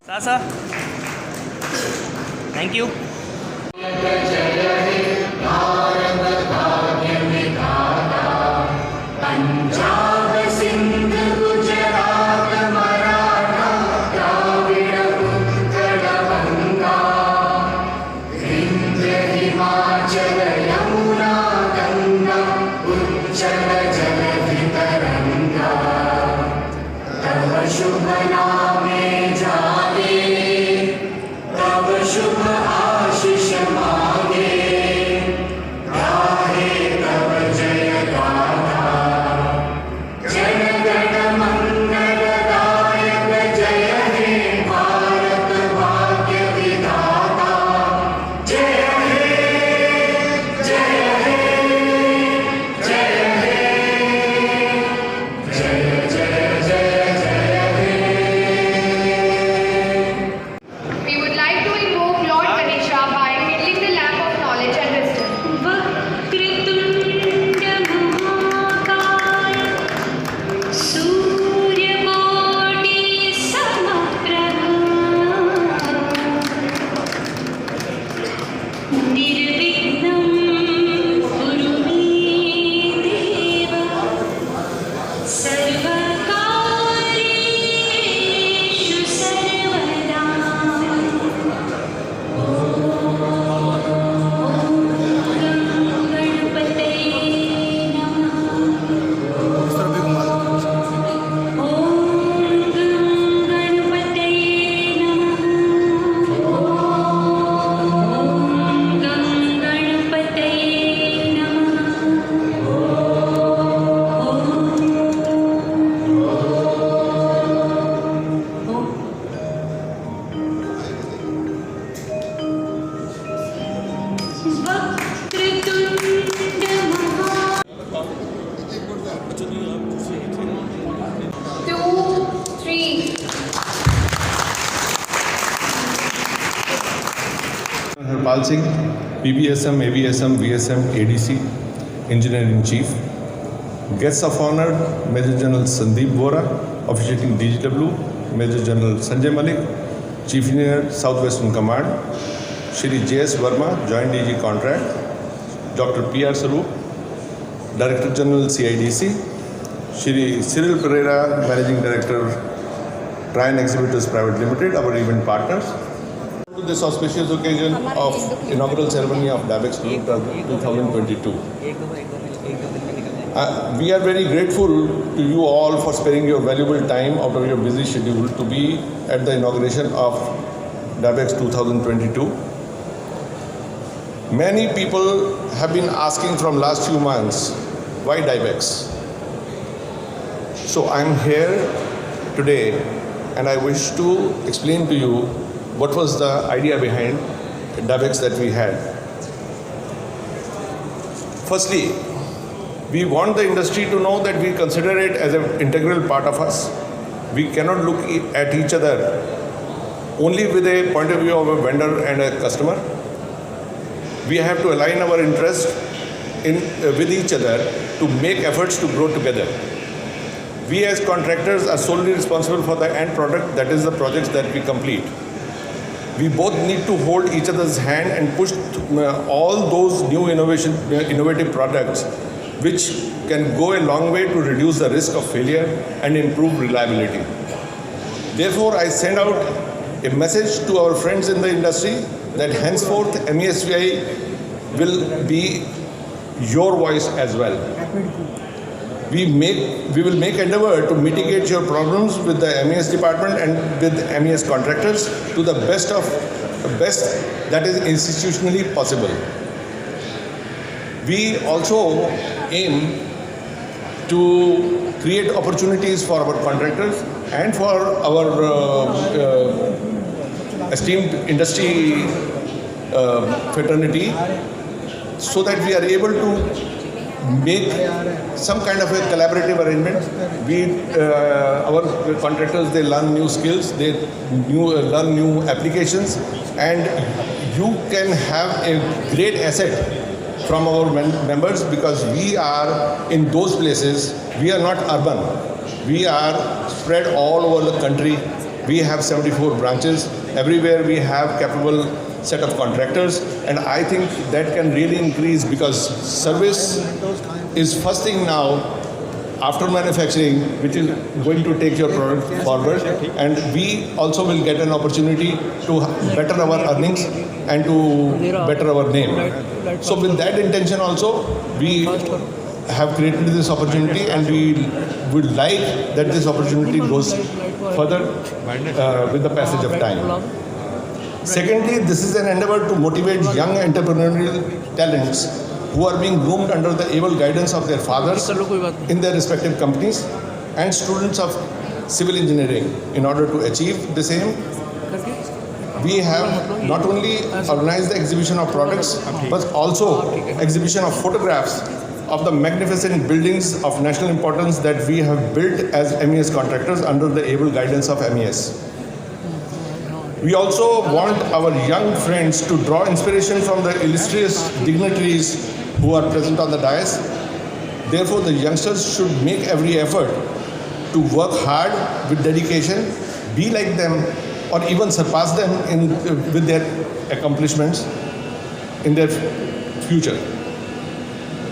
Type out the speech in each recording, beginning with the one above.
Sasa, thank you. शुभ नामे जागे, तब शुभ आशीष मांगे, गाहे तब जय गाथा, जन गण मंगलदायक जय हे भारत भाग्य विधाता, जय हे जय हे जय हे जय जय जय We would like to invoke Lord Ganesha by kindling the lamp of knowledge and wisdom. वक्रतुण्ड महाकाय सूर्यकोटि समप्रभ निर्विघ्नं कुरु मे देव सर्वकार्येषु सर्वदा Harpal Singh, PBSM, ABSM, VSM, ADC, Engineer-in-Chief. Guests of honor, Major General Sandeep Bora, officiating DGW, Major General Sanjay Malik, Chief Engineer, Southwestern Command, Shri J.S. Verma, Joint DG Contract, Dr. P.R. Saroop, Director General CIDC, Shri Cyril Pereira, Managing Director, Tryon Exhibitors Private Limited, our event partners. To this auspicious occasion of inaugural ceremony of DABEX 2022. We are very grateful to you all for sparing your valuable time out of your busy schedule to be at the inauguration of DABEX 2022. Many people have been asking from last few months, why DABEX? So I am here today and I wish to explain to you what was the idea behind DABEX that we had. Firstly, we want the industry to know that we consider it as an integral part of us. We cannot look at each other only with a point of view of a vendor and a customer. We have to align our interests with each other to make efforts to grow together. We as contractors are solely responsible for the end product, that is the projects that we complete. We both need to hold each other's hand and push all those new innovative products which can go a long way to reduce the risk of failure and improve reliability. Therefore, I send out a message to our friends in the industry that henceforth MESVI will be your voice as well. We will make endeavor to mitigate your problems with the MES department and with MES contractors to the best that is institutionally possible. We also aim to create opportunities for our contractors and for our esteemed industry fraternity so that we are able to make some kind of a collaborative arrangement. Our contractors, they learn new skills, they learn new applications, and you can have a great asset from our members because we are in those places. We are not urban. We are spread all over the country. We have 74 branches. Everywhere we have capable set of contractors, and I think that can really increase because service is first thing now after manufacturing, which is going to take your product forward, and we also will get an opportunity to better our earnings and to better our name. So with that intention also, we have created this opportunity, and we would like that this opportunity goes further with the passage of time. Secondly, this is an endeavor to motivate young entrepreneurial talents who are being groomed under the able guidance of their fathers in their respective companies and students of civil engineering. In order to achieve the same, we have not only organized the exhibition of products but also exhibition of photographs of the magnificent buildings of national importance that we have built as MES contractors under the able guidance of MES. We also want our young friends to draw inspiration from the illustrious dignitaries who are present on the dais. Therefore, the youngsters should make every effort to work hard with dedication, be like them, or even surpass them with their accomplishments in their future.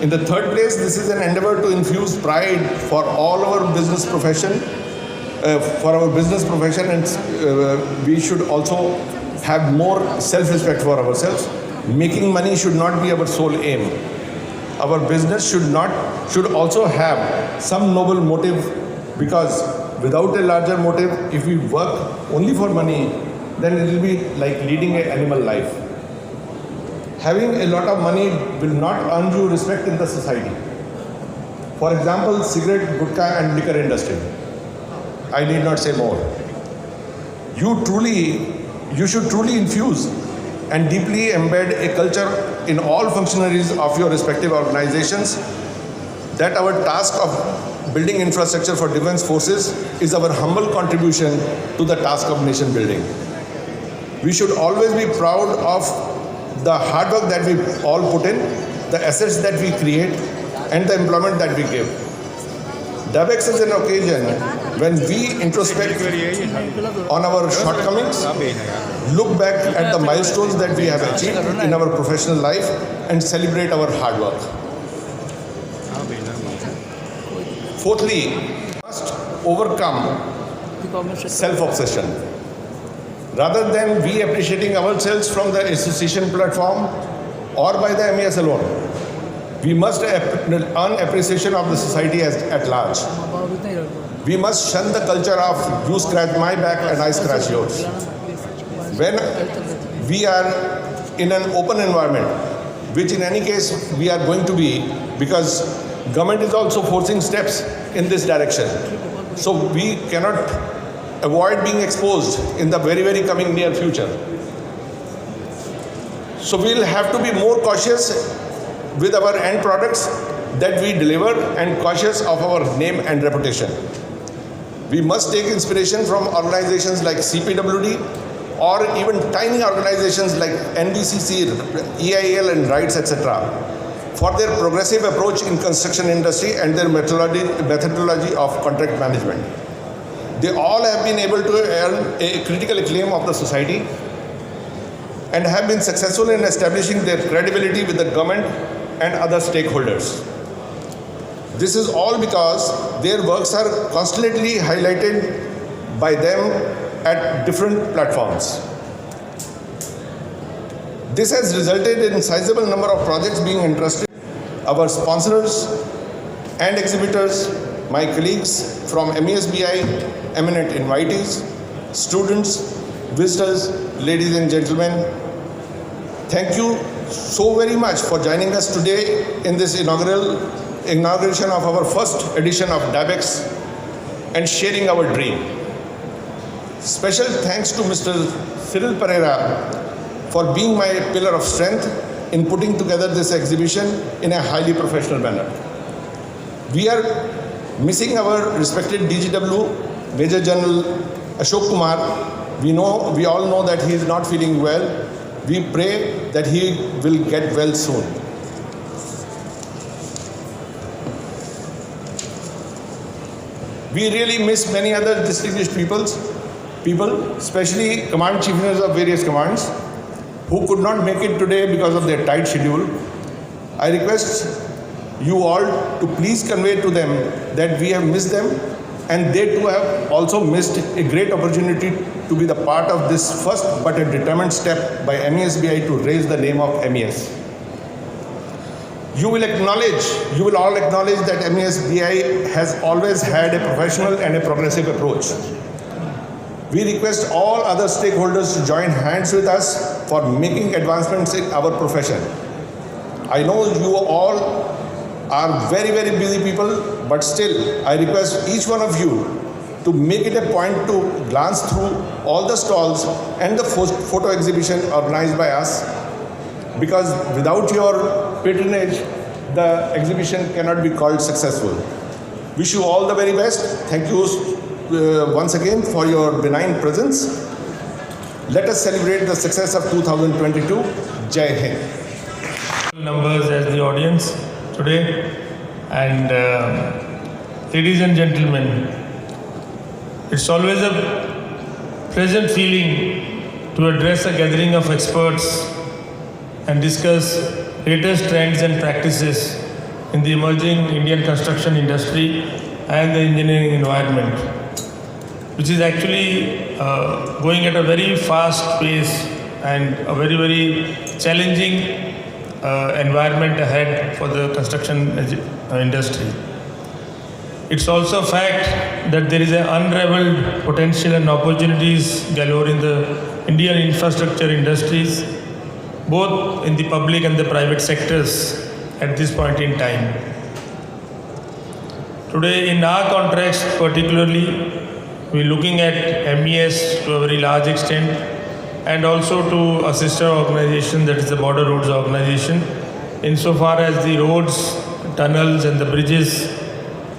In the third place, this is an endeavor to infuse pride for all our business profession, and we should also have more self-respect for ourselves. Making money should not be our sole aim. Our business should also have some noble motive, because without a larger motive, if we work only for money, then it will be like leading an animal life. Having a lot of money will not earn you respect in the society. For example, cigarette, gutka and liquor industry. I need not say more. You should truly infuse and deeply embed a culture in all functionaries of your respective organizations that our task of building infrastructure for defense forces is our humble contribution to the task of nation building. We should always be proud of the hard work that we all put in, the assets that we create, and the employment that we give. DABEX is an occasion when we introspect on our shortcomings, look back at the milestones that we have achieved in our professional life, and celebrate our hard work. Fourthly, we must overcome self-obsession. Rather than we appreciating ourselves from the association platform or by the MES alone, we must earn appreciation of the society at large. We must shun the culture of you scratch my back and I scratch yours. When we are in an open environment, which in any case we are going to be, because government is also forcing steps in this direction. So we cannot avoid being exposed in the very, very coming near future. So we'll have to be more cautious with our end products that we deliver and cautious of our name and reputation. We must take inspiration from organizations like CPWD or even tiny organizations like NBCC, EIL and RITES, etc. for their progressive approach in construction industry and their methodology of contract management. They all have been able to earn a critical acclaim of the society and have been successful in establishing their credibility with the government and other stakeholders. This is all because their works are constantly highlighted by them at different platforms. This has resulted in a sizable number of projects being entrusted. Our sponsors and exhibitors, my colleagues from MESBI, eminent invitees, students, visitors, ladies and gentlemen, thank you so very much for joining us today in this inauguration of our first edition of DABEX and sharing our dream. Special thanks to Mr. Cyril Pereira for being my pillar of strength in putting together this exhibition in a highly professional manner. We are missing our respected DGW, Major General Ashok Kumar. We all know that he is not feeling well. We pray that he will get well soon. We really miss many other distinguished people, especially command chief engineers of various commands, who could not make it today because of their tight schedule. I request you all to please convey to them that we have missed them, and they too have also missed a great opportunity to be the part of this first but a determined step by MESBI to raise the name of MES. You will all acknowledge that MESBI has always had a professional and a progressive approach. We request all other stakeholders to join hands with us for making advancements in our profession. I know you all are very, very busy people, but still, I request each one of you to make it a point to glance through all the stalls and the photo exhibition organized by us, because without your patronage, the exhibition cannot be called successful. Wish you all the very best. Thank you once again for your benign presence. Let us celebrate the success of 2022. Jai Hind. Numbers as the audience today, and ladies and gentlemen, it's always a pleasant feeling to address a gathering of experts and discuss latest trends and practices in the emerging Indian construction industry and the engineering environment, which is actually going at a very fast pace and a very, very challenging environment ahead for the construction industry. It's also a fact that there is an unraveled potential and opportunities galore in the Indian infrastructure industries, both in the public and the private sectors at this point in time. Today, in our context particularly, we're looking at MES to a very large extent, and also to a sister organization, that is the Border Roads Organization, insofar as the roads, tunnels and the bridges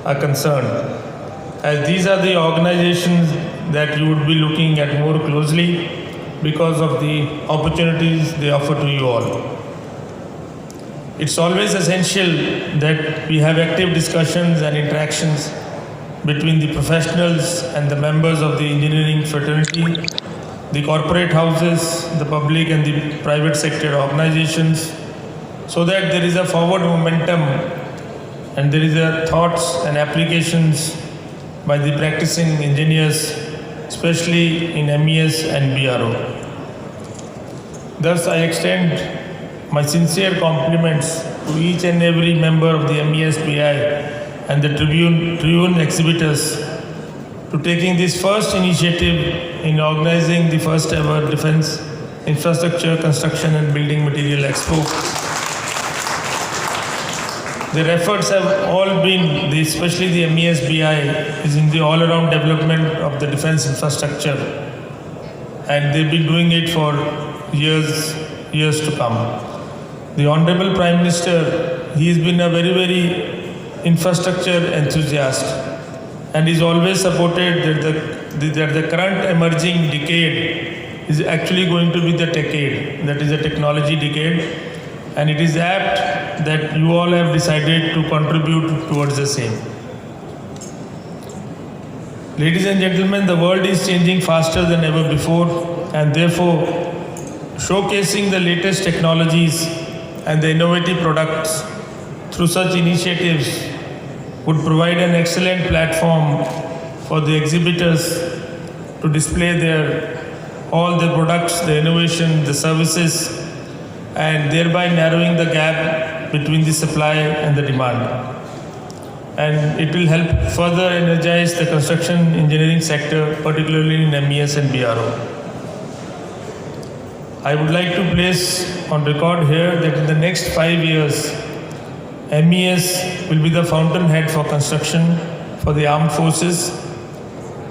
are concerned. As these are the organizations that you would be looking at more closely because of the opportunities they offer to you all. It's always essential that we have active discussions and interactions between the professionals and the members of the engineering fraternity, the corporate houses, the public and the private sector organizations, so that there is a forward momentum and there is a thoughts and applications by the practicing engineers, especially in MES and BRO. Thus, I extend my sincere compliments to each and every member of the MESBI and the Tribune exhibitors to taking this first initiative in organizing the first ever Defence Infrastructure Construction and Building Material Expo. Their efforts have all been, especially the MESBI, is in the all-around development of the defence infrastructure, and they've been doing it for years to come. The Honorable Prime Minister, he has been a very, very infrastructure enthusiast, and is always supported that the current emerging decade is actually going to be the decade, that is a technology decade, and it is apt that you all have decided to contribute towards the same. Ladies and gentlemen, the world is changing faster than ever before, and therefore showcasing the latest technologies and the innovative products through such initiatives would provide an excellent platform for the exhibitors to display all the products, the innovation, the services, and thereby narrowing the gap between the supply and the demand. And it will help further energize the construction engineering sector, particularly in MES and BRO. I would like to place on record here that in the next 5 years, MES will be the fountainhead for construction for the armed forces,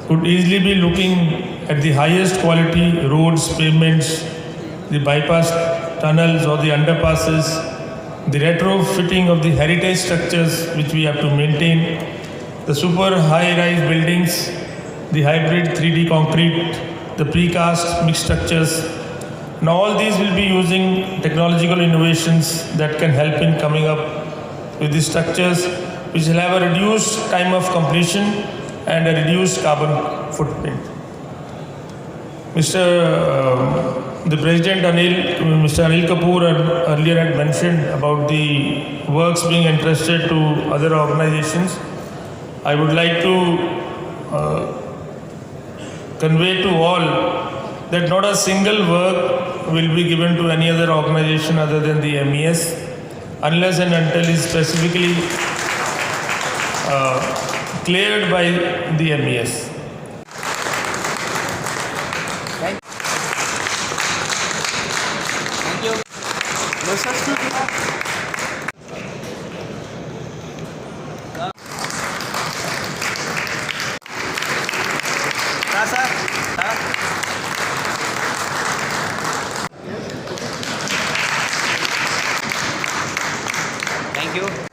could easily be looking at the highest quality roads, pavements, the bypass tunnels or the underpasses, the retrofitting of the heritage structures which we have to maintain, the super high-rise buildings, the hybrid 3D concrete, the precast mixed structures. And all these will be using technological innovations that can help in coming up with these structures which will have a reduced time of completion and a reduced carbon footprint. The President Mr. Anil Kapoor earlier had mentioned about the works being entrusted to other organizations. I would like to convey to all that not a single work will be given to any other organization other than the MES unless and until it is specifically cleared by the MES. Thank you. No, sir. Sir. Thank you.